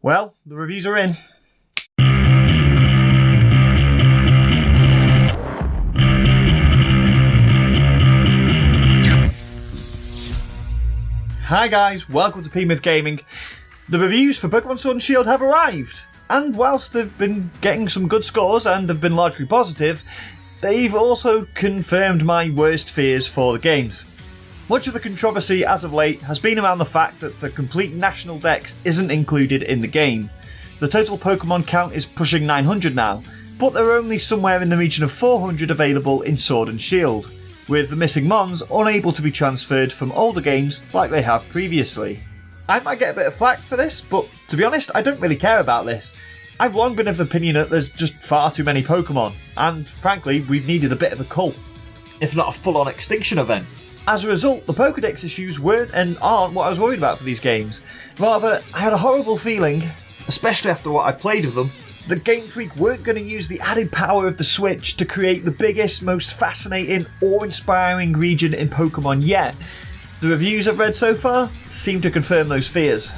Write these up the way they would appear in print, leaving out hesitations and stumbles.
Well, the reviews are in. Hi guys, welcome to PMyth Gaming. The reviews for Pokémon Sword and Shield have arrived, and whilst they've been getting some good scores and have been largely positive, they've also confirmed my worst fears for the games. Much of the controversy as of late has been around the fact that the complete national dex isn't included in the game. The total Pokémon count is pushing 900 now, but there are only somewhere in the region of 400 available in Sword and Shield, with the missing Mons unable to be transferred from older games like they have previously. I might get a bit of flack for this, but to be honest, I don't really care about this. I've long been of the opinion that there's just far too many Pokémon, and frankly, we've needed a bit of a cull, if not a full-on extinction event. As a result, the Pokédex issues weren't and aren't what I was worried about for these games. Rather, I had a horrible feeling, especially after what I've played of them, that Game Freak weren't going to use the added power of the Switch to create the biggest, most fascinating, awe-inspiring region in Pokémon yet. The reviews I've read so far seem to confirm those fears.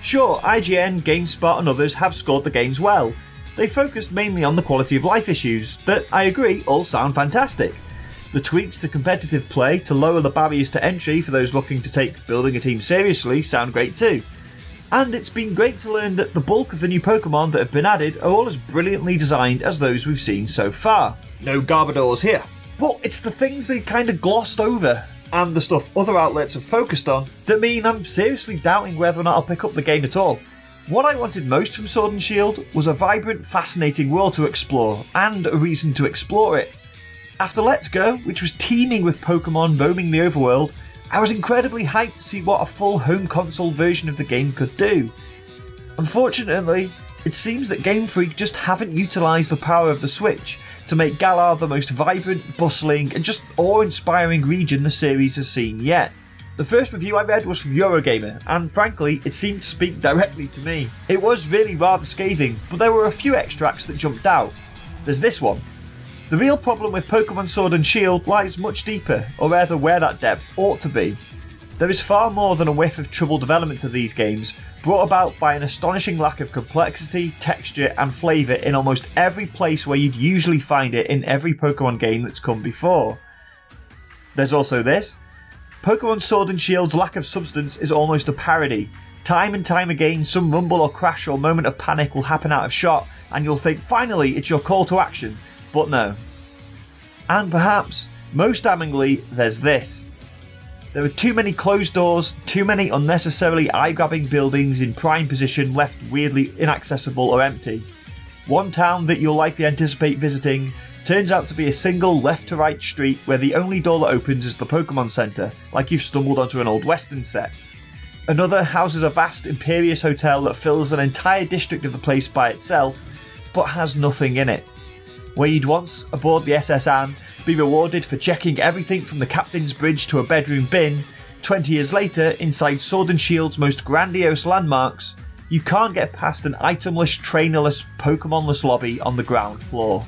Sure, IGN, GameSpot and others have scored the games well. They focused mainly on the quality of life issues, that I agree all sound fantastic. The tweaks to competitive play to lower the barriers to entry for those looking to take building a team seriously sound great too. And it's been great to learn that the bulk of the new Pokémon that have been added are all as brilliantly designed as those we've seen so far. No Garbodors here. But it's the things they kind of glossed over, and the stuff other outlets have focused on, that mean I'm seriously doubting whether or not I'll pick up the game at all. What I wanted most from Sword and Shield was a vibrant, fascinating world to explore, and a reason to explore it. After Let's Go, which was teeming with Pokémon roaming the overworld, I was incredibly hyped to see what a full home console version of the game could do. Unfortunately, it seems that Game Freak just haven't utilised the power of the Switch to make Galar the most vibrant, bustling and just awe-inspiring region the series has seen yet. The first review I read was from Eurogamer, and frankly, it seemed to speak directly to me. It was really rather scathing, but there were a few extracts that jumped out. There's this one. The real problem with Pokémon Sword and Shield lies much deeper, or rather where that depth ought to be. There is far more than a whiff of troubled development to these games, brought about by an astonishing lack of complexity, texture and flavour in almost every place where you'd usually find it in every Pokémon game that's come before. There's also this. Pokémon Sword and Shield's lack of substance is almost a parody. Time and time again, some rumble or crash or moment of panic will happen out of shot, and you'll think, finally, it's your call to action. But no. And perhaps, most damningly, there's this. There are too many closed doors, too many unnecessarily eye-grabbing buildings in prime position left weirdly inaccessible or empty. One town that you'll likely anticipate visiting turns out to be a single left-to-right street where the only door that opens is the Pokémon Center, like you've stumbled onto an old western set. Another houses a vast imperious hotel that fills an entire district of the place by itself, but has nothing in it. Where you'd once, aboard the SS Anne, be rewarded for checking everything from the captain's bridge to a bedroom bin, 20 years later, inside Sword and Shield's most grandiose landmarks, you can't get past an itemless, trainerless, Pokemonless lobby on the ground floor.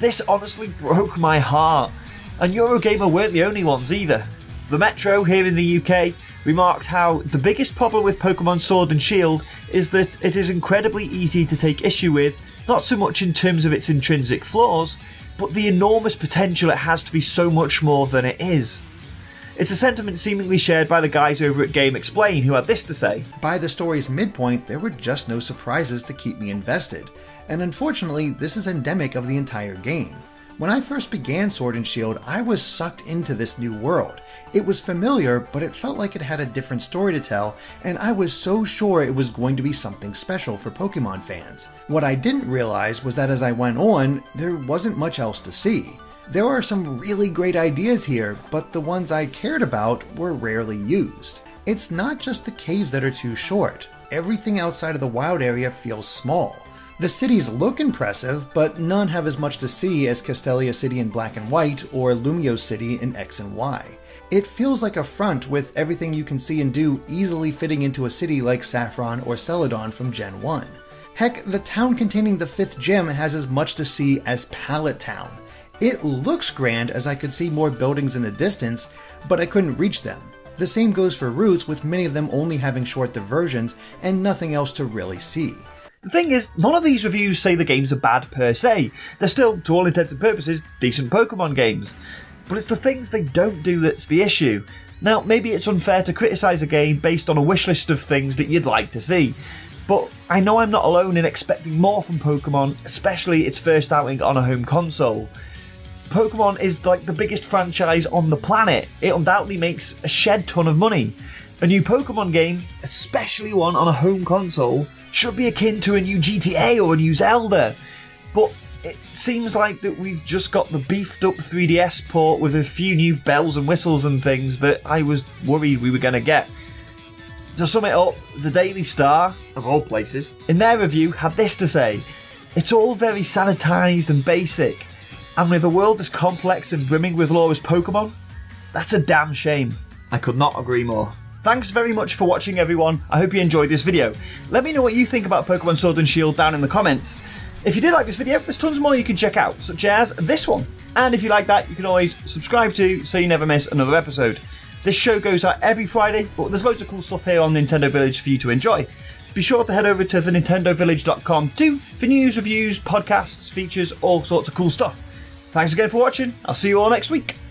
This honestly broke my heart, and Eurogamer weren't the only ones either. The Metro here in the UK remarked how the biggest problem with Pokémon Sword and Shield is that it is incredibly easy to take issue with, not so much in terms of its intrinsic flaws, but the enormous potential it has to be so much more than it is. It's a sentiment seemingly shared by the guys over at Game Explain, who had this to say. By the story's midpoint, there were just no surprises to keep me invested, and unfortunately, this is endemic of the entire game. When I first began Sword and Shield, I was sucked into this new world. It was familiar, but it felt like it had a different story to tell, and I was so sure it was going to be something special for Pokemon fans. What I didn't realize was that as I went on, there wasn't much else to see. There are some really great ideas here, but the ones I cared about were rarely used. It's not just the caves that are too short. Everything outside of the wild area feels small. The cities look impressive, but none have as much to see as Castelia City in Black and White or Lumio City in X and Y. It feels like a front with everything you can see and do easily fitting into a city like Saffron or Celadon from Gen 1. Heck, the town containing the 5th gym has as much to see as Pallet Town. It looks grand as I could see more buildings in the distance, but I couldn't reach them. The same goes for routes, with many of them only having short diversions and nothing else to really see. The thing is, none of these reviews say the games are bad per se. They're still, to all intents and purposes, decent Pokemon games. But it's the things they don't do that's the issue. Now, maybe it's unfair to criticise a game based on a wish list of things that you'd like to see. But I know I'm not alone in expecting more from Pokemon, especially its first outing on a home console. Pokemon is like the biggest franchise on the planet. It undoubtedly makes a shed ton of money. A new Pokemon game, especially one on a home console, should be akin to a new GTA or a new Zelda. But it seems like that we've just got the beefed up 3DS port with a few new bells and whistles and things that I was worried we were going to get. To sum it up, the Daily Star, of all places, in their review had this to say: "It's all very sanitised and basic, and with a world as complex and brimming with lore as Pokemon, that's a damn shame." I could not agree more. Thanks very much for watching, everyone. I hope you enjoyed this video. Let me know what you think about Pokémon Sword and Shield down in the comments. If you did like this video, there's tons more you can check out, such as this one. And if you like that, you can always subscribe to so you never miss another episode. This show goes out every Friday, but there's loads of cool stuff here on Nintendo Village for you to enjoy. Be sure to head over to thenintendovillage.com too for news, reviews, podcasts, features, all sorts of cool stuff. Thanks again for watching. I'll see you all next week.